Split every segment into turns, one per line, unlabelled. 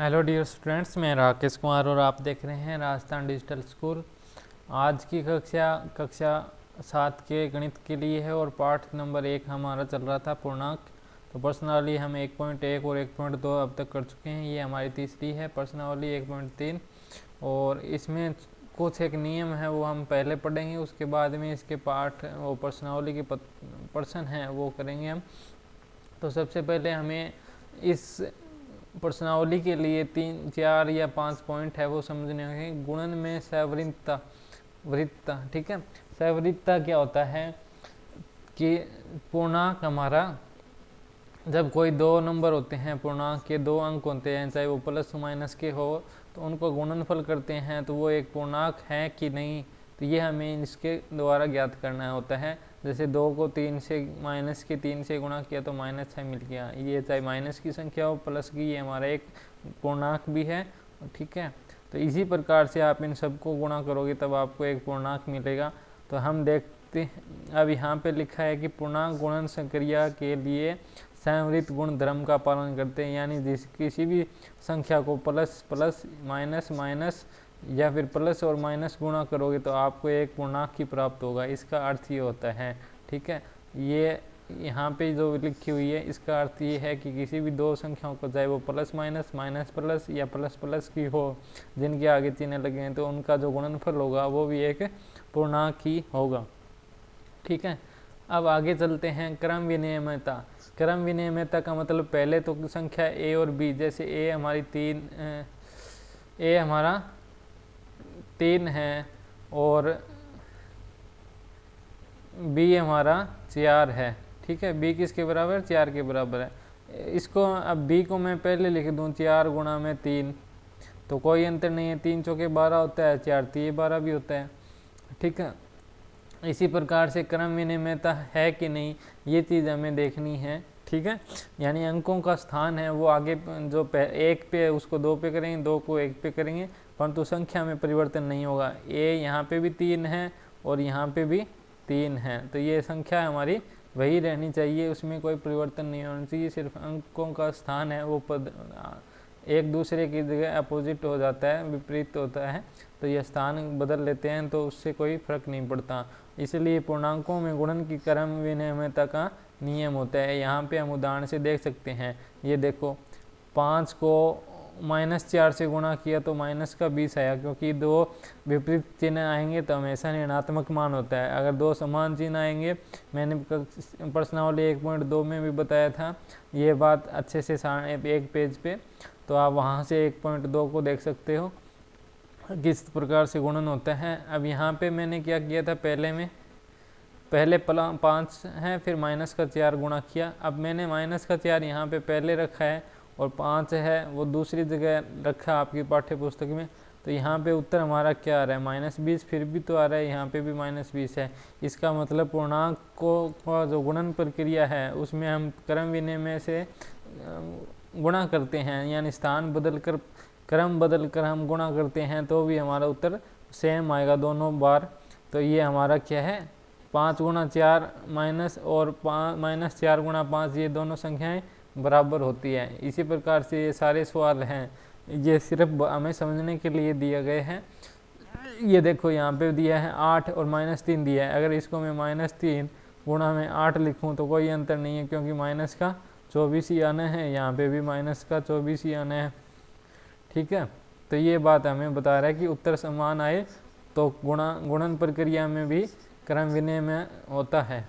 Hello dear students, मैं राकेश कुमार और आप देख रहे हैं राजस्थान डिजिटल स्कूल। आज की कक्षा 7 के गणित के लिए है और पाठ नंबर 1 हमारा चल रहा था पूर्णांक। तो प्रश्नावली हम 1.1 और 1.2 अब तक कर चुके हैं। ये हमारी तीसरी है प्रश्नावली 1.3 और इसमें कुछ एक नियम है वो हम पहले पढ़ेंगे, उसके बाद में इसके पाठ वो प्रश्नावली के प्रश्न हैं वो करेंगे हम। तो सबसे पहले हमें इस प्रश्नावली के लिए 3, 4 या 5 पॉइंट है वो समझने होंगे। गुणन में वृत्तता, ठीक है। सवृत्तता क्या होता है कि पूर्णांक हमारा, जब कोई दो नंबर होते हैं, पूर्णांक के दो अंक होते हैं, चाहे वो प्लस माइनस के हो, तो उनको गुणनफल करते हैं तो वो एक पूर्णांक है कि नहीं, तो ये हमें इसके द्वारा ज्ञात करना होता है। जैसे 2 को 3 से -3 से गुणा किया तो -6 मिल गया। ये चाहे माइनस की संख्या हो प्लस की, ये हमारा एक पूर्णांक भी है, ठीक है। तो इसी प्रकार से आप इन सबको गुणा करोगे तब आपको एक पूर्णांक मिलेगा। तो हम देखते हैं, अब यहाँ पे लिखा है कि पूर्णांक गुणन संक्रिया के लिए संवृत्त गुण धर्म का पालन करते हैं, यानी जिस किसी भी संख्या को प्लस प्लस माइनस माइनस या फिर प्लस और माइनस गुणा करोगे तो आपको एक पूर्णांक ही प्राप्त होगा। इसका अर्थ ये होता है, ठीक है। ये यहाँ पे जो लिखी हुई है इसका अर्थ ये है कि किसी भी दो संख्याओं को, चाहे वो प्लस माइनस माइनस प्लस या प्लस प्लस की हो, जिनके आगे चिन्ह लगे हैं, तो उनका जो गुणनफल होगा वो भी एक पूर्णांक ही होगा, ठीक है। अब आगे चलते हैं। क्रम विनियमितता। क्रम विनियमितता का मतलब पहले तो संख्या a और b, जैसे a हमारा 3 है और b हमारा 4 है, ठीक है। b किसके बराबर? 4 के बराबर है। इसको अब b को मैं पहले लिख दूं 4 गुणा में 3, तो कोई अंतर नहीं है, 3 चौके 12 होता है, 4 3 12 भी होता है, ठीक है। इसी प्रकार से क्रम विनियमितता है कि नहीं, ये चीज़ हमें देखनी है, ठीक है। यानी अंकों का स्थान है वो आगे जो 1 पे उसको 2 पे करेंगे, 2 को 1 पे करेंगे, परंतु संख्या में परिवर्तन नहीं होगा। ए यहाँ पे भी 3 है और यहाँ पे भी 3 है, तो ये संख्या हमारी वही रहनी चाहिए, उसमें कोई परिवर्तन नहीं होना चाहिए। सिर्फ अंकों का स्थान है वो पद एक दूसरे की जगह अपोजिट हो जाता है, विपरीत होता है, तो ये स्थान बदल लेते हैं, तो उससे कोई फर्क नहीं पड़ता। इसलिए पूर्णांकों में गुणन की क्रम विनियमितता का नियम होता है। यहाँ पे हम उदाहरण से देख सकते हैं। ये देखो, 5 को -4 से गुणा किया तो माइनस का 20 आया, क्योंकि दो विपरीत चिन्ह आएंगे तो हमेशा ऋणात्मक मान होता है। अगर दो समान चिन्ह आएंगे, मैंने प्रश्नावली 1.2 में भी बताया था ये बात अच्छे से, एक पेज पे, तो आप वहाँ से 1.2 को देख सकते हो किस प्रकार से गुणन होता है। अब यहाँ पे मैंने क्या किया था, पहले 5 है, फिर -4 गुणा किया। अब मैंने -4 यहाँ पे पहले रखा है और 5 है वो दूसरी जगह रखा आपकी पाठ्य पुस्तक में, तो यहाँ पे उत्तर हमारा क्या आ रहा है? -20। फिर भी तो आ रहा है, यहाँ पे भी -20 है। इसका मतलब पूर्णांक को जो गुणन प्रक्रिया है उसमें हम क्रम विनिमय से गुणा करते हैं, यानी स्थान बदलकर क्रम बदलकर हम गुणा करते हैं तो भी हमारा उत्तर सेम आएगा दोनों बार। तो ये हमारा क्या है, 5 गुणा 4 माइनस और -4 गुणा 5, ये दोनों संख्याएं बराबर होती है। इसी प्रकार से ये सारे सवाल हैं, ये सिर्फ हमें समझने के लिए दिए गए हैं। ये देखो यहाँ पे दिया है 8 और -3 दिया है। अगर इसको मैं -3 गुणा में 8 लिखूँ तो कोई अंतर नहीं है, क्योंकि माइनस का 24 ही आना है, यहाँ पे भी माइनस का 24 ही आना है, ठीक है। तो ये बात हमें बता रहा है कि उत्तर समान आए तो गुणन प्रक्रिया में भी क्रम विनिमय होता है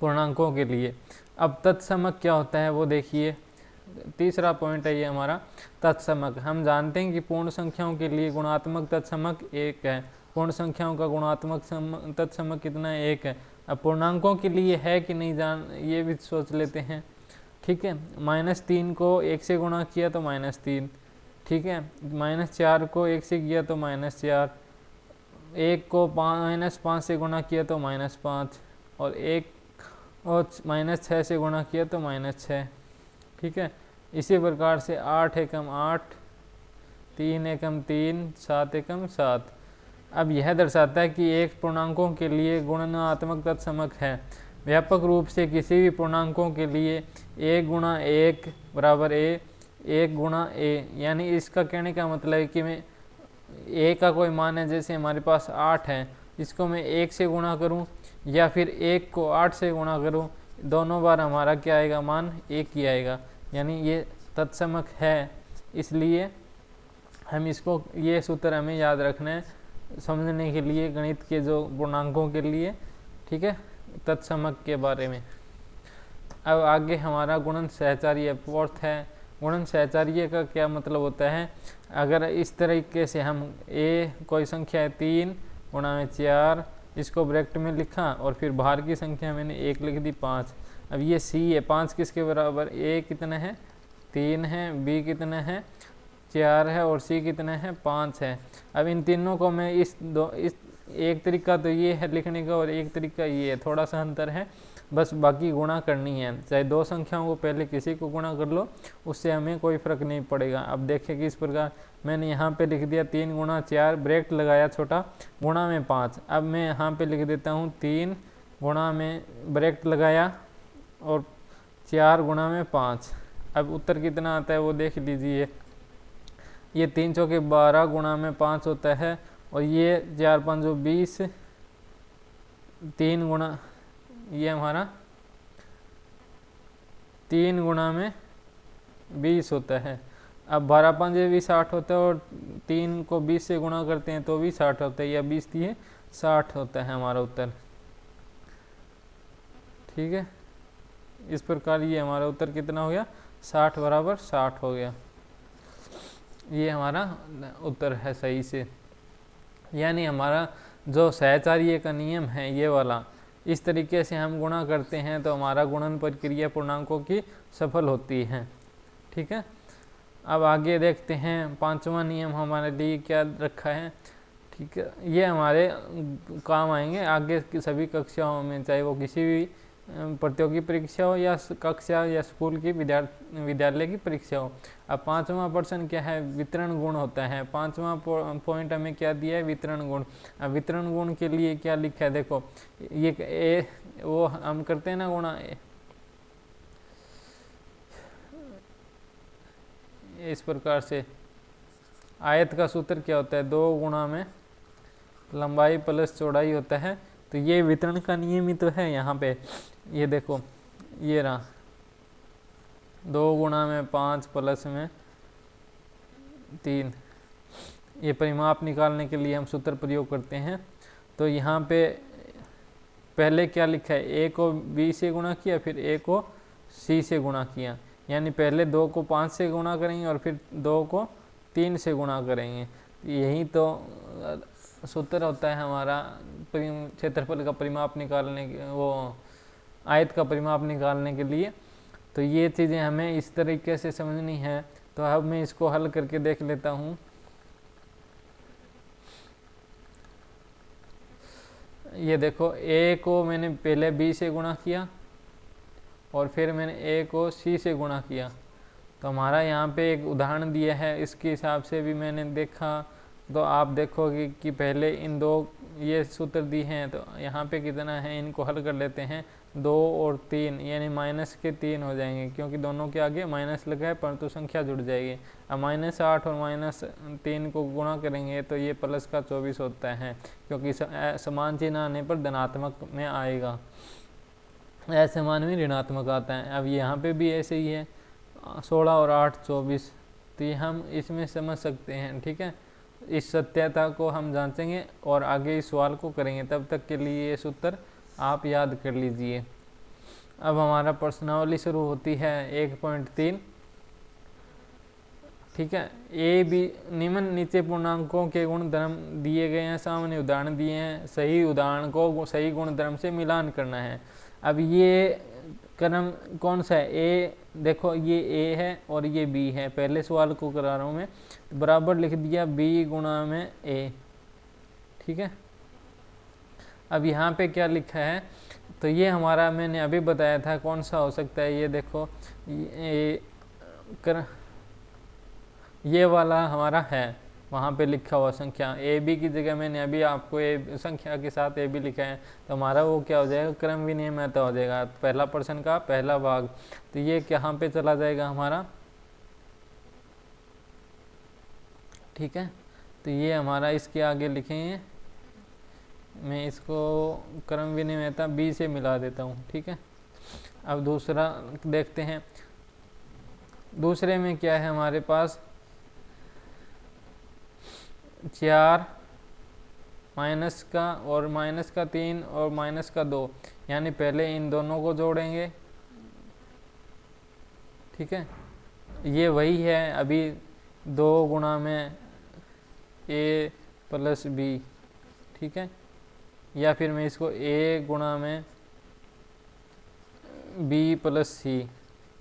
पूर्णांकों के लिए। अब तत्समक क्या होता है वो देखिए, तीसरा पॉइंट है ये हमारा तत्समक। हम जानते हैं कि पूर्ण संख्याओं के लिए गुणात्मक तत्समक 1 है, पूर्ण संख्याओं का गुणात्मक तत्समक कितना है? 1 है। अब पूर्णांकों के लिए है कि नहीं, ये भी सोच लेते हैं, ठीक है। -3 को 1 से गुणा किया तो -3, ठीक है। -4 को 1 से किया तो -4, 1 को -5 से गुणा किया तो -5, और 1 और -6 से गुणा किया तो -6, ठीक है। इसी प्रकार से 8 एकम 8, 3 एकम 3, 7 एकम 7। अब यह दर्शाता है कि एक पूर्णांकों के लिए गुणनात्मक तत्समक है। व्यापक रूप से किसी भी पूर्णांकों के लिए 1 गुणा 1 बराबर a, 1 गुणा ए, यानी इसका कहने का मतलब है कि मैं ए का कोई मान है, जैसे हमारे पास 8 है, इसको मैं 1 से गुणा करूं या फिर 1 को 8 से गुणा करूं, दोनों बार हमारा क्या आएगा, मान 1 ही आएगा, यानी ये तत्समक है। इसलिए हम इसको, ये सूत्र हमें याद रखना है समझने के लिए गणित के जो पूर्णांकों के लिए, ठीक है, तत्समक के बारे में। अब आगे हमारा गुणन सहचार्य फोर्थ है। गुणन सहचार्य का क्या मतलब होता है, अगर इस तरीके से हम ए कोई संख्या है 3 गुणा में 4, इसको ब्रैकेट में लिखा और फिर बाहर की संख्या मैंने 1 लिख दी 5। अब ये सी है, 5 किसके बराबर, ए कितना है 3 है, बी कितना है 4 है और सी कितना है 5 है। अब इन तीनों को मैं इस एक तरीका तो ये है लिखने का और एक तरीका ये है, थोड़ा सा अंतर है, बस बाकी गुणा करनी है, चाहे दो संख्याओं को पहले किसी को गुणा कर लो, उससे हमें कोई फ़र्क नहीं पड़ेगा। अब देखिए कि इस प्रकार मैंने यहाँ पे लिख दिया 3 गुणा 4, ब्रैकेट लगाया छोटा, गुणा में 5। अब मैं यहाँ पे लिख देता हूँ 3 गुणा में ब्रैकेट लगाया और 4 गुणा में 5। अब उत्तर कितना आता है वो देख लीजिए, ये 3 चौके 12 गुणा में 5 होता है और ये 4 5 20, 3 गुणा, ये हमारा 3 गुणा में 20 होता है। अब 12 5 20 60 होता है और 3 को 20 से गुणा करते हैं तो भी 60 होता है, या 20 दिए 60 होता है हमारा उत्तर, ठीक है। इस प्रकार ये हमारा उत्तर कितना हो गया, 60 बराबर 60 हो गया, ये हमारा उत्तर है सही से। यानी हमारा जो सहचार्य का नियम है ये वाला, इस तरीके से हम गुणा करते हैं तो हमारा गुणन प्रक्रिया पूर्णांकों की सफल होती है, ठीक है। अब आगे देखते हैं 5वां नियम हमारे लिए क्या रखा है, ठीक है। ये हमारे काम आएंगे आगे की सभी कक्षाओं में, चाहे वो किसी भी प्रतियोगी परीक्षा हो या कक्षा या स्कूल की विद्यालय की परीक्षा हो। अब 5वां प्रश्न क्या है, वितरण गुण होता है। 5वां पॉइंट हमें क्या दिया है, वितरण गुण। अब वितरण गुण के लिए क्या लिखा है, देखो ये ए, वो हम करते हैं ना गुणा, इस प्रकार से आयत का सूत्र क्या होता है, 2 गुणा में लंबाई प्लस चौड़ाई होता है। तो ये वितरण का नियम ही तो है यहाँ पे, ये देखो ये रहा 2 गुणा में 5 प्लस में 3, ये परिमाप निकालने के लिए हम सूत्र प्रयोग करते हैं। तो यहाँ पे पहले क्या लिखा है, ए को बी से गुणा किया, फिर ए को सी से गुणा किया, यानी पहले 2 को 5 से गुणा करेंगे और फिर 2 को 3 से गुणा करेंगे। यही तो सूत्र होता है हमारा क्षेत्रफल का परिमाप निकालने के, वो आयत का परिमाप निकालने के लिए। तो ये चीज़ें हमें इस तरीके से समझनी है। तो अब मैं इसको हल करके देख लेता हूँ। ये देखो ए को मैंने पहले बी से गुणा किया और फिर मैंने ए को सी से गुणा किया। तो हमारा यहाँ पे एक उदाहरण दिया है, इसके हिसाब से भी मैंने देखा तो आप देखोगे कि पहले इन 2 ये सूत्र दी हैं, तो यहाँ पे कितना है, इनको हल कर लेते हैं। 2 और 3 यानी माइनस के 3 हो जाएंगे, क्योंकि दोनों के आगे माइनस लगा है परंतु संख्या जुड़ जाएगी। अब -8 और -3 को गुणा करेंगे तो ये प्लस का 24 होता है, क्योंकि समान चिन्ह आने पर धनात्मक में आएगा, असमान में ऋणात्मक आता है। अब यहाँ पे भी ऐसे ही है, 16 और 8 24, तो ये हम इसमें समझ सकते हैं, ठीक है। इस सत्यता को हम जांचेंगे और आगे इस सवाल को करेंगे, तब तक के लिए ये सूत्र आप याद कर लीजिए। अब हमारा प्रश्नावली शुरू होती है 1.3, ठीक है। ए बी निम्न नीचे पूर्णांकों के गुणधर्म दिए गए हैं, सामान्य उदाहरण दिए हैं, सही उदाहरण को सही गुणधर्म से मिलान करना है। अब ये क्रम कौन सा है, ए देखो ये ए है और ये बी है, पहले सवाल को करा रहा हूँ मैं, बराबर लिख दिया बी गुणा में ए, ठीक है। अब यहाँ पे क्या लिखा है, तो ये हमारा मैंने अभी बताया था कौन सा हो सकता है, ये देखो ये वाला हमारा है, वहाँ पे लिखा हुआ संख्या ए बी की जगह मैंने अभी आपको ए संख्या के साथ ए बी लिखा है, तो हमारा वो क्या हो जाएगा, क्रम विनिमयता हो जाएगा, पहला प्रश्न का पहला भाग। तो ये कहाँ पे चला जाएगा हमारा, ठीक है। तो ये हमारा इसके आगे लिखेंगे, मैं इसको क्रम विनिमयता बी से मिला देता हूँ। ठीक है, अब दूसरा देखते हैं। दूसरे में क्या है हमारे पास, 4 माइनस का और माइनस का 3 और माइनस का 2, यानी पहले इन दोनों को जोड़ेंगे। ठीक है, ये वही है अभी 2 गुणा में a प्लस बी। ठीक है, या फिर मैं इसको a गुणा में b प्लस सी,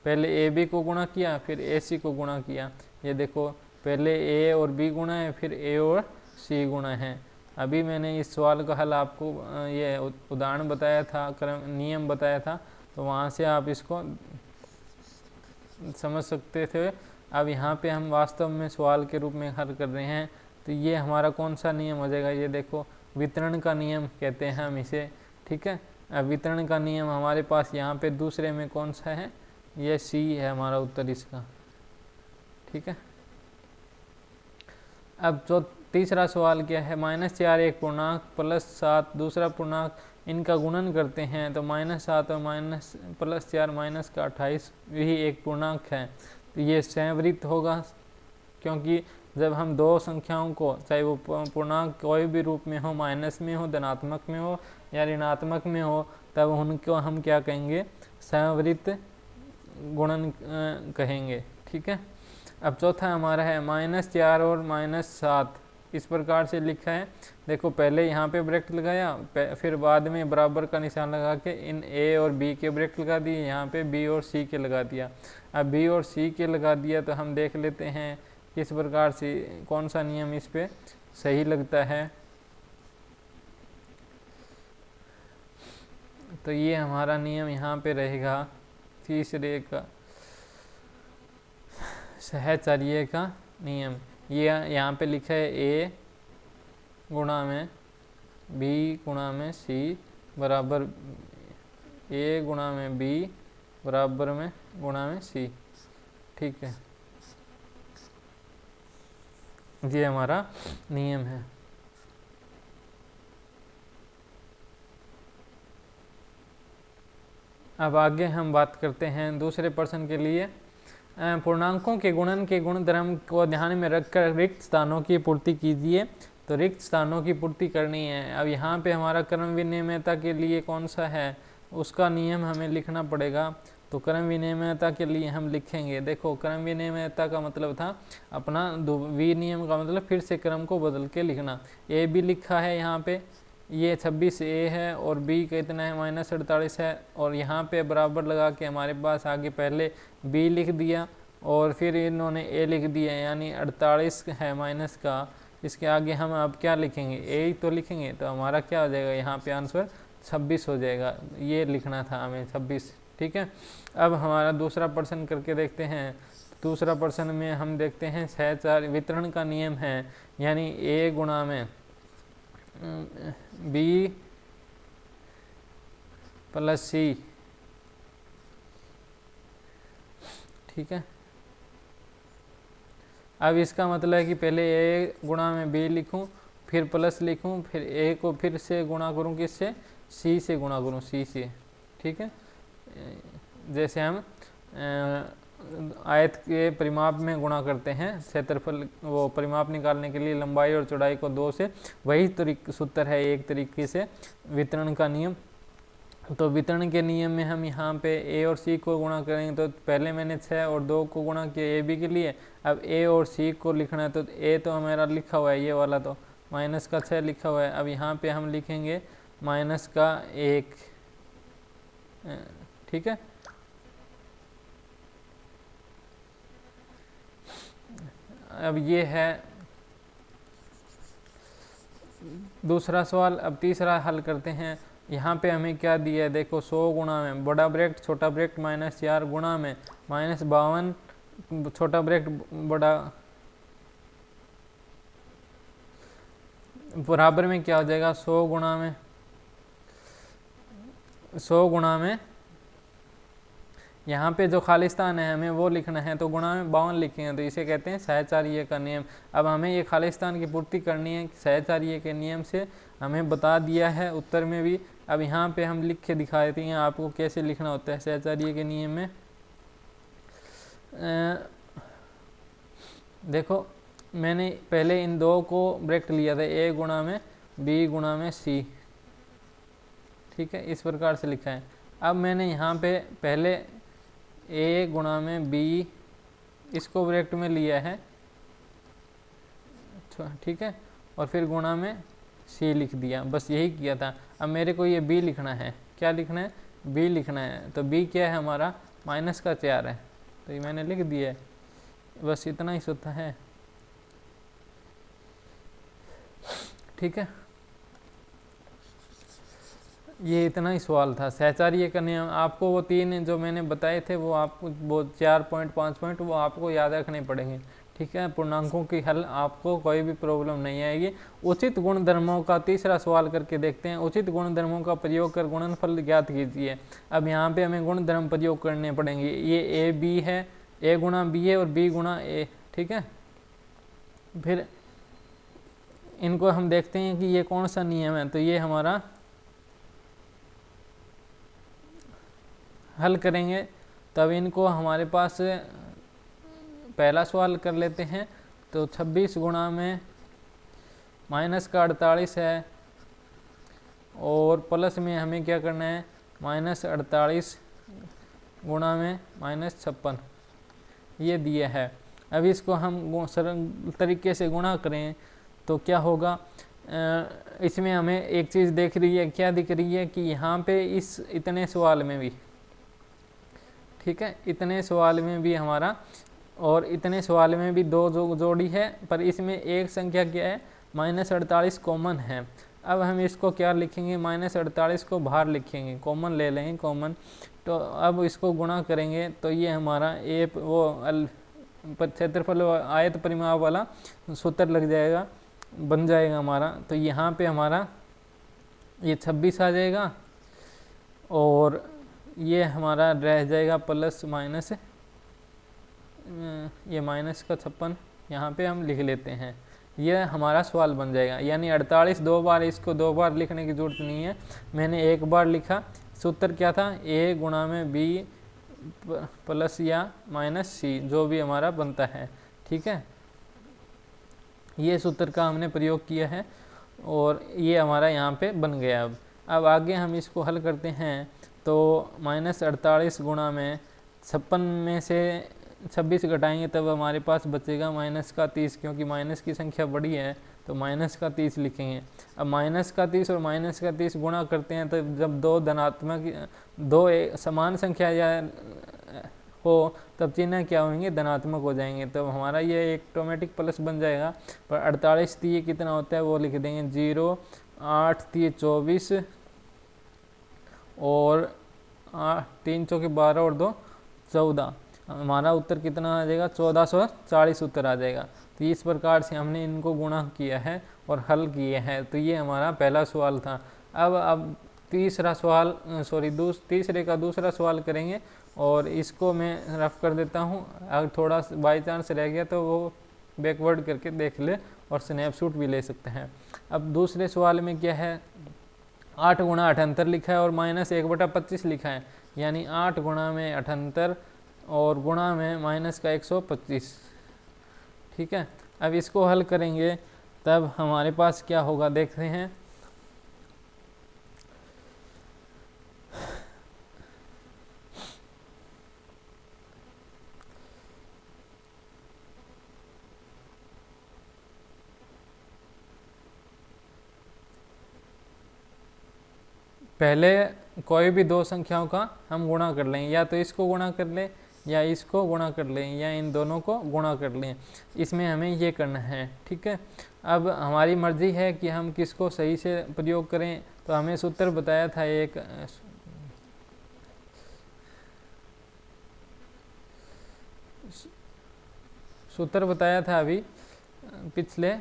पहले ए बी को गुणा किया फिर ए सी को गुणा किया। ये देखो पहले ए और बी गुणा है फिर ए और सी गुणा है। अभी मैंने इस सवाल का हल आपको ये उदाहरण बताया था, क्रम नियम बताया था, तो वहाँ से आप इसको समझ सकते थे। अब यहाँ पे हम वास्तव में सवाल के रूप में हल कर रहे हैं। तो ये हमारा कौन सा नियम हो जाएगा, ये देखो वितरण का नियम कहते हैं हम इसे। ठीक है, अब वितरण का नियम हमारे पास यहाँ पे दूसरे में कौन सा है, ये सी है हमारा उत्तर इसका। ठीक है, अब जो तीसरा सवाल क्या है, -4 एक पूर्णांक प्लस 7 दूसरा पूर्णांक, इनका गुणन करते हैं तो -7 और +4 माइनस का 28 यही एक पूर्णांक है। तो ये संवृत्त होगा, क्योंकि जब हम दो संख्याओं को, चाहे वो पूर्णांक कोई भी रूप में हो, माइनस में हो, धनात्मक में हो या ऋणात्मक में हो, तब उनको हम क्या कहेंगे, संवृत्त गुणन कहेंगे। ठीक है, अब चौथा हमारा है -4 और -7, इस प्रकार से लिखा है। देखो पहले यहाँ पे ब्रैकेट लगाया, फिर बाद में बराबर का निशान लगा के इन ए और बी के ब्रैकेट लगा दिए, यहाँ पे बी और सी के लगा दिया। अब बी और सी के लगा दिया तो हम देख लेते हैं किस प्रकार से कौन सा नियम इस पे सही लगता है। तो ये हमारा नियम यहाँ पे रहेगा तीसरे का, सहचर्य का नियम। ये यहाँ पे लिखा है ए गुणा में बी गुणा में सी बराबर ए गुणा में बी बराबर में गुणा में सी। ठीक है, ये हमारा नियम है। अब आगे हम बात करते हैं दूसरे प्रश्न के लिए। पूर्णांकों के गुणन के गुणधर्म को ध्यान में रखकर रिक्त स्थानों की पूर्ति कीजिए। तो रिक्त स्थानों की पूर्ति करनी है। अब यहाँ पे हमारा क्रम विनिमयता के लिए कौन सा है, उसका नियम हमें लिखना पड़ेगा। तो क्रम विनिमयता के लिए हम लिखेंगे, देखो क्रम विनिमयता का मतलब था अपना वी नियम का मतलब फिर से क्रम को बदल के लिखना। ए भी लिखा है यहाँ पे, ये 26 ए है और बी कितना है -48 है, और यहाँ पे बराबर लगा के हमारे पास आगे पहले बी लिख दिया और फिर इन्होंने ए लिख दिया, यानी 48 है माइनस का। इसके आगे हम अब क्या लिखेंगे, ए तो लिखेंगे, तो हमारा क्या हो जाएगा, यहाँ पे आंसर 26 हो जाएगा। ये लिखना था हमें 26। ठीक है, अब हमारा दूसरा प्रश्न करके देखते हैं। दूसरा प्रश्न में हम देखते हैं सहचार्य वितरण का नियम है, यानी ए गुणा में बी प्लस सी। ठीक है, अब इसका मतलब है कि पहले ए गुणा में बी लिखूं, फिर प्लस लिखूं, फिर ए को फिर से गुणा करूं किससे, सी से गुणा करूं, सी से। ठीक है, जैसे हम आयत के परिमाप में गुणा करते हैं, क्षेत्रफल वो परिमाप निकालने के लिए लंबाई और चौड़ाई को 2 से, वही सूत्र है एक तरीके से वितरण का नियम। तो वितरण के नियम में हम यहाँ पे ए और सी को गुणा करेंगे। तो पहले मैंने 6 और 2 को गुणा किया ए बी के लिए, अब ए और सी को लिखना है। तो ए तो हमारा लिखा हुआ है, ये वाला तो -6 लिखा हुआ है। अब यहाँ पे हम लिखेंगे -1। ठीक है, अब ये है दूसरा सवाल। अब तीसरा हल करते हैं। यहाँ पे हमें क्या दिया है, देखो 100 गुणा में बड़ा ब्रैकेट छोटा ब्रैकेट -4 गुणा में -52 छोटा ब्रैकेट बड़ा बराबर में क्या हो जाएगा, 100 गुणा में यहाँ पे जो खालिस्तान है हमें वो लिखना है, तो गुणा में 52 लिखेंगे, तो इसे कहते हैं सहचार्य का नियम। अब हमें ये खालिस्तान की पूर्ति करनी है सहचार्य के नियम से, हमें बता दिया है उत्तर में भी। अब यहाँ पे हम लिख के दिखा देते हैं आपको कैसे लिखना होता है सहचार्य के नियम में। देखो मैंने पहले इन दो को ब्रैकेट लिया था, a गुणा में b गुणा में c, ठीक है, इस प्रकार से लिखा है। अब मैंने यहाँ पे पहले a गुणा में b इसको ब्रैकेट में लिया है, ठीक है, और फिर गुणा में c लिख दिया, बस यही किया था। अब मेरे को ये b लिखना है, क्या लिखना है, b लिखना है, तो b क्या है हमारा -4 है, तो ये मैंने लिख दिया है, बस इतना ही होता है, ठीक है। ये इतना ही सवाल था सहचार्य का नियम। आपको वो 3 जो मैंने बताए थे वो आपको वो 4 पॉइंट 5 पॉइंट वो आपको याद रखने पड़ेंगे, ठीक है। पूर्णांकों की हल आपको कोई भी प्रॉब्लम नहीं आएगी। उचित गुणधर्मों का तीसरा सवाल करके देखते हैं। उचित गुणधर्मों का प्रयोग कर गुणनफल ज्ञात कीजिए। अब यहाँ पे हमें गुणधर्म प्रयोग करने पड़ेंगे। ये ए बी है, ए गुणा बी है और बी गुणा ए, ठीक है। फिर इनको हम देखते हैं कि ये कौन सा नियम है, तो ये हमारा हल करेंगे तब इनको हमारे पास पहला सवाल कर लेते हैं। तो 26 गुणा में -48 है और प्लस में हमें क्या करना है -48 गुणा में -56 ये दिया है। अब इसको हम सरल तरीके से गुणा करें तो क्या होगा, इसमें हमें एक चीज़ दिख रही है, क्या दिख रही है कि यहाँ पे इस इतने सवाल में भी, ठीक है, इतने सवाल में भी हमारा और इतने सवाल में भी दो जोड़ी है, पर इसमें एक संख्या क्या है -48 कॉमन है। अब हम इसको क्या लिखेंगे, -48 को बाहर लिखेंगे, कॉमन ले लेंगे कॉमन। तो अब इसको गुणा करेंगे तो ये हमारा ए वो क्षेत्रफल आयत परिमाप वाला सूत्र लग जाएगा, बन जाएगा हमारा। तो यहाँ पे हमारा ये 26 आ जाएगा और ये हमारा रह जाएगा प्लस माइनस, ये माइनस का 56 यहाँ पे हम लिख लेते हैं। ये हमारा सवाल बन जाएगा। यानी 48 दो बार, इसको दो बार लिखने की ज़रूरत नहीं है, मैंने एक बार लिखा। सूत्र क्या था, a गुणा में b प्लस या माइनस c, जो भी हमारा बनता है, ठीक है। ये सूत्र का हमने प्रयोग किया है और ये हमारा यहाँ पे बन गया। अब आगे हम इसको हल करते हैं। तो -48 गुणा में 56 में से 26 घटाएंगे तब हमारे पास बचेगा -30, क्योंकि माइनस की संख्या बड़ी है तो -30 लिखेंगे। अब -30 और -30 गुणा करते हैं तो जब दो धनात्मक दो समान संख्या या हो तब चिन्ह क्या होंगे, धनात्मक हो जाएंगे। तब हमारा ये एक ऑटोमेटिक प्लस बन जाएगा। पर 48 ये कितना होता है वो लिख देंगे 0, 8 3 24 और 3 चौके 12 और 2 14। हमारा उत्तर कितना आ जाएगा, 1440 उत्तर आ जाएगा। तो इस प्रकार से हमने इनको गुणा किया है और हल किए हैं। तो ये हमारा पहला सवाल था। अब तीसरा सवाल तीसरे का दूसरा सवाल करेंगे और इसको मैं रफ कर देता हूँ। अगर थोड़ा बाई चांस रह गया तो वो बैकवर्ड करके देख ले और स्नैपशॉट भी ले सकते हैं। अब दूसरे सवाल में क्या है, 8 गुणा 78 लिखा है और -1/25 लिखा है, यानी 8 गुणा में 78 और गुणा में माइनस का 125, ठीक है। अब इसको हल करेंगे तब हमारे पास क्या होगा, देखते हैं। पहले कोई भी दो संख्याओं का हम गुणा कर लें, या तो इसको गुणा कर लें या इसको गुणा कर लें या इन दोनों को गुणा कर लें। इसमें हमें ये करना है, ठीक है। अब हमारी मर्जी है कि हम किसको सही से प्रयोग करें। तो हमें सूत्र बताया था, एक सूत्र बताया था अभी पिछले।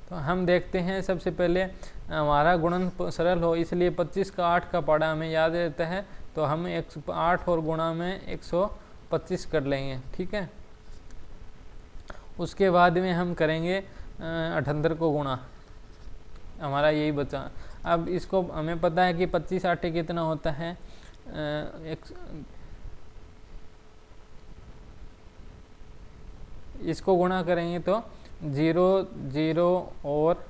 तो हम देखते हैं, सबसे पहले हमारा गुणन सरल हो इसलिए 25 का 8 का पाड़ा हमें याद रहता है तो हम 108 और गुणा में 125 कर लेंगे, ठीक है। उसके बाद में हम करेंगे 78 को गुणा, हमारा यही बचा। अब इसको हमें पता है कि 25 8 कितना होता है, इसको गुणा करेंगे तो 0 0 और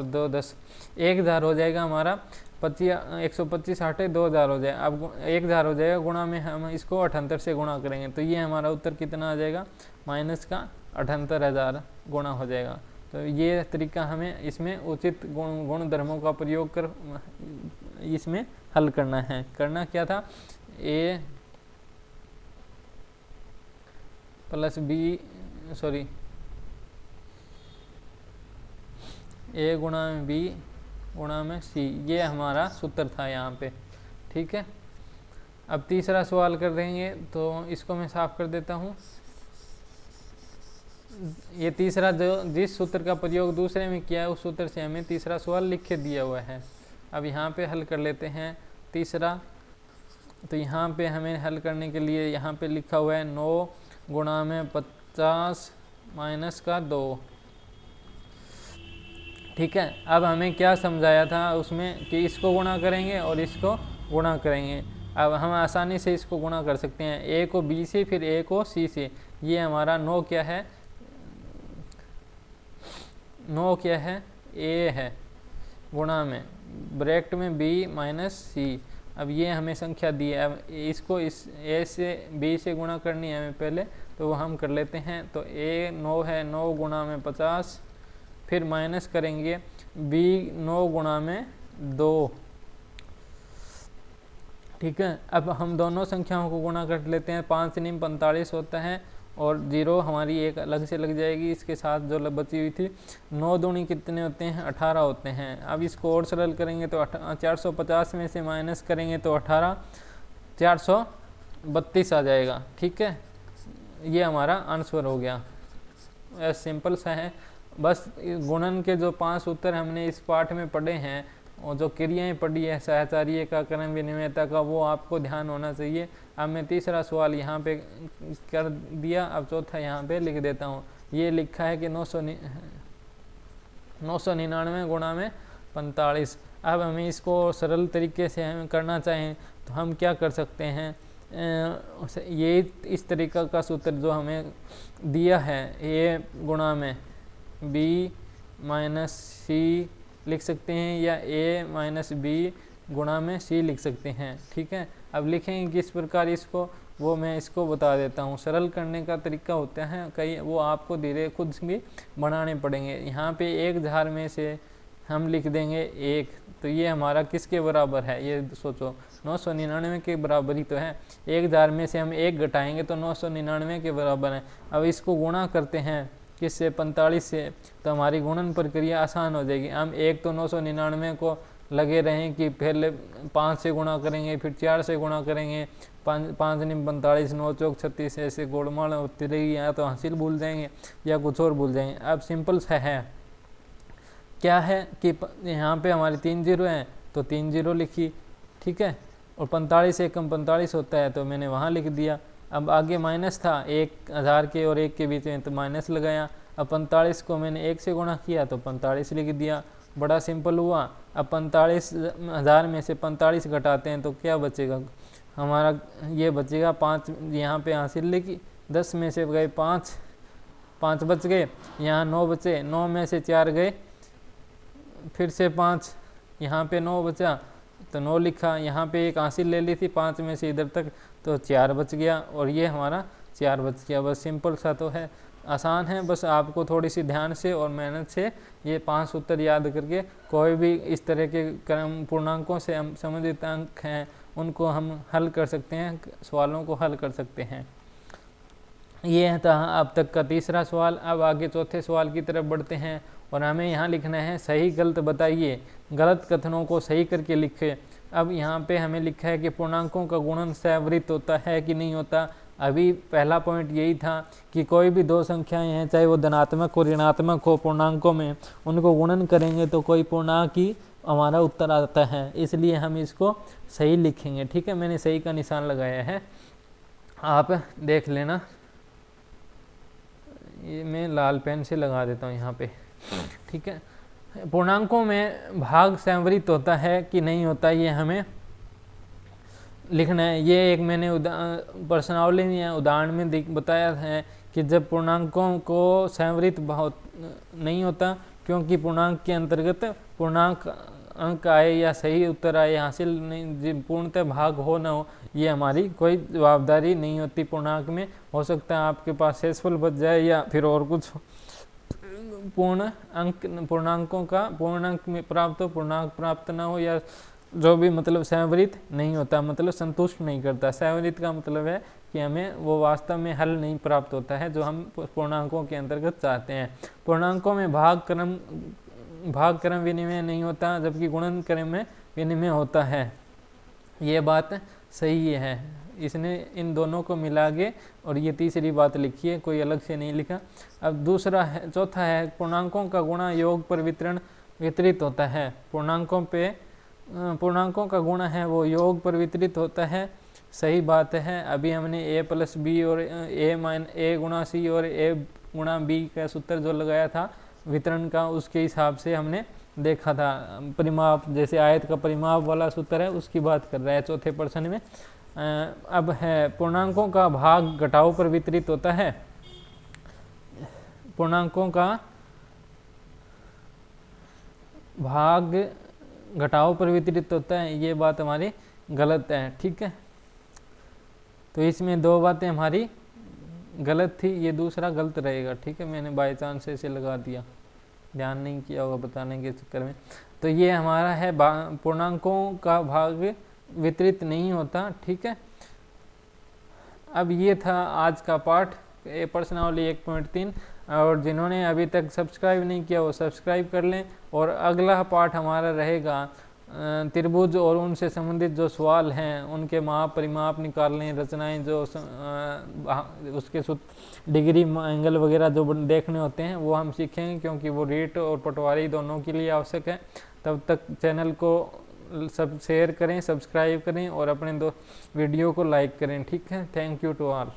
2 10, 1000 हो जाएगा हमारा। 125 8 2000 हो जाए, अब 1000 हो जाएगा, गुणा में हम इसको 78 से गुणा करेंगे तो ये हमारा उत्तर कितना आ जाएगा, माइनस का 78,000 गुणा हो जाएगा। तो ये तरीका हमें इसमें उचित गुण धर्मों का प्रयोग कर इसमें हल करना है। करना क्या था, ए प्लस बी, सॉरी ए गुणा में बी गुणा में सी, ये हमारा सूत्र था यहाँ पे, ठीक है। अब तीसरा सवाल कर देंगे, तो इसको मैं साफ कर देता हूँ। ये तीसरा जो जिस सूत्र का प्रयोग दूसरे में किया है उस सूत्र से हमें तीसरा सवाल लिख के दिया हुआ है। अब यहाँ पे हल कर लेते हैं तीसरा। तो यहाँ पे हमें हल करने के लिए यहाँ पे लिखा हुआ है 9 गुणा में 50 माइनस का 2, ठीक है। अब हमें क्या समझाया था उसमें कि इसको गुणा करेंगे और इसको गुणा करेंगे। अब हम आसानी से इसको गुणा कर सकते हैं, ए को बी से फिर ए को सी से। ये हमारा 9 क्या है, 9 क्या है, ए है, गुणा में ब्रैकेट में बी माइनस सी। अब ये हमें संख्या दी है, अब इसको इस ए से बी से गुणा करनी है हमें पहले, तो वो हम कर लेते हैं। तो ए 9 है, 9 गुणा में 50, फिर माइनस करेंगे बी 9 गुणा में 2, ठीक है। अब हम दोनों संख्याओं को गुणा कर लेते हैं, 5 9 45 होता है और 0 हमारी एक अलग से लग जाएगी इसके साथ जो बची हुई थी। 9 दूनी कितने होते हैं, 18 होते हैं। अब इसको और सरल करेंगे तो 450 में से माइनस करेंगे तो 18 432 आ जाएगा, ठीक है। ये हमारा आंसर हो गया, सिंपल सा है। बस गुणन के जो 5 उत्तर हमने इस पाठ में पढ़े हैं और जो क्रियाएं पढ़ी है सहचार्य का, क्रम विनिमयता का, वो आपको ध्यान होना चाहिए। अब मैं तीसरा सवाल यहाँ पे कर दिया, अब चौथा यहाँ पे लिख देता हूँ। ये लिखा है कि 999 गुणा में 45। अब हमें इसको सरल तरीके से हम करना चाहें तो हम क्या कर सकते हैं, ये इस तरीका का सूत्र जो हमें दिया है, ए गुणा में बी माइनस सी लिख सकते हैं या ए माइनस बी गुणा में सी लिख सकते हैं, ठीक है। अब लिखेंगे किस प्रकार इसको, वो मैं इसको बता देता हूँ। सरल करने का तरीका होता है कई, वो आपको धीरे खुद भी बनाने पड़ेंगे। यहाँ पे 1000 में से हम लिख देंगे 1, तो ये हमारा किसके बराबर है, ये सोचो 999 के बराबर ही तो है। 1000 में से हम 1 घटाएंगे तो 999 के बराबर है। अब इसको गुणा करते हैं किससे, 45 से, तो हमारी गुणन प्रक्रिया आसान हो जाएगी। हम 1 तो 999 को लगे रहें कि पहले 5 से गुणा करेंगे, फिर 4 से गुणा करेंगे, 5 9 45, 9 चौक 36, ऐसे गोलमाल होती रहेगी। या तो हासिल भूल जाएंगे या कुछ और भूल जाएंगे। अब सिंपल सा है, क्या है कि यहाँ पे हमारे 3 0 हैं तो 3 0 लिखी, ठीक है। और 45 से कम 45 होता है तो मैंने वहाँ लिख दिया। अब आगे माइनस था 1000 के और 1 के बीच में, तो माइनस लगाया। अब 45 को मैंने 1 से गुणा किया तो 45 लिख दिया, बड़ा सिंपल हुआ। अब 45,000 में से 45 घटाते हैं तो क्या बचेगा हमारा, ये बचेगा 5, यहाँ पे हासिल लिखी, 10 में से गए 5 बच गए, यहाँ 9 बचे, 9 में से 4 गए, फिर से 5, यहाँ पे 9 बचा तो 9 लिखा, यहाँ पे एक हासिल ले ली थी 5 में से इधर तक तो 4 बच गया और ये हमारा 4 बच गया। बस सिंपल सा तो है, आसान है। बस आपको थोड़ी सी ध्यान से और मेहनत से ये 5 सूत्र याद करके कोई भी इस तरह के क्रम पूर्णांकों से हम संबंधित अंक हैं उनको हम हल कर सकते हैं, सवालों को हल कर सकते हैं। ये था अब तक का तीसरा सवाल। अब आगे चौथे सवाल की तरफ बढ़ते हैं और हमें यहाँ लिखना है सही गलत बताइए, गलत कथनों को सही करके लिखे। अब यहाँ पे हमें लिखा है कि पूर्णांकों का गुणन सवृत्त होता है कि नहीं होता। अभी पहला पॉइंट यही था कि कोई भी 2 संख्याएं हैं, चाहे वो धनात्मक हो ऋणात्मक हो, पूर्णांकों में उनको गुणन करेंगे तो कोई पूर्णांक ही हमारा उत्तर आता है, इसलिए हम इसको सही लिखेंगे। ठीक है, मैंने सही का निशान लगाया है, आप देख लेना। ये मैं लाल पेन से लगा देता हूँ यहाँ पे। ठीक है, पूर्णांकों में भाग संवरित होता है कि नहीं होता, ये हमें लिखना है। ये एक मैंने प्रश्नावली में उदाहरण में बताया है कि जब पूर्णांकों को संवरित नहीं होता, क्योंकि पूर्णांक के अंतर्गत पूर्णांक अंक आए या सही उत्तर आए हासिल नहीं, पूर्णतः भाग हो न हो, ये हमारी कोई जवाबदारी नहीं होती। पूर्णांक में हो सकता है आपके पास शेषफल बच जाए या फिर और कुछ पूर्णांकों का पूर्णांक में प्राप्त हो, पूर्णांक प्राप्त ना हो, या जो भी मतलब संवरित नहीं होता, मतलब संतुष्ट नहीं करता। संवरित का मतलब है कि हमें वो वास्तव में हल नहीं प्राप्त होता है जो हम पूर्णांकों के अंतर्गत चाहते हैं। पूर्णांकों में भाग क्रम विनिमय नहीं होता, जबकि गुणन क्रम में विनिमय होता है। ये बात सही है, इसने इन दोनों को मिला के और ये तीसरी बात लिखी है, कोई अलग से नहीं लिखा। अब चौथा है पूर्णांकों का गुणा योग पर वितरित होता है। पूर्णांकों का गुणा है वो योग पर वितरित होता है, सही बात है। अभी हमने a + b और a गुणा c और a गुणा b का सूत्र जो लगाया था वितरण का, उसके हिसाब से हमने देखा था। परिमाप, जैसे आयत का परिमाप वाला सूत्र है, उसकी बात कर रहा है चौथे प्रश्न में। अब है पूर्णांकों का भाग घटाव पर वितरित होता है। पूर्णांकों का भाग घटाव पर वितरित होता है, ये बात हमारी गलत है। ठीक है, तो इसमें दो बातें हमारी गलत थी, ये दूसरा गलत रहेगा। ठीक है, मैंने बाई चांस से इसे लगा दिया, ध्यान नहीं किया होगा बताने के चक्कर में। तो ये हमारा है पूर्णांकों का भाग वितरित नहीं होता। ठीक है, अब ये था आज का पाठ प्रश्नावली 1.3, और जिन्होंने अभी तक सब्सक्राइब नहीं किया वो सब्सक्राइब कर लें। और अगला पाठ हमारा रहेगा त्रिभुज और उनसे संबंधित जो सवाल हैं उनके माप परिमाप निकालने, रचनाएं जो उसके डिग्री एंगल वगैरह जो देखने होते हैं वो हम सीखेंगे, क्योंकि वो रीट और पटवारी दोनों के लिए आवश्यक है। तब तक चैनल को सब शेयर करें, सब्सक्राइब करें और अपने वीडियो को लाइक करें। ठीक है, थैंक यू टू ऑल।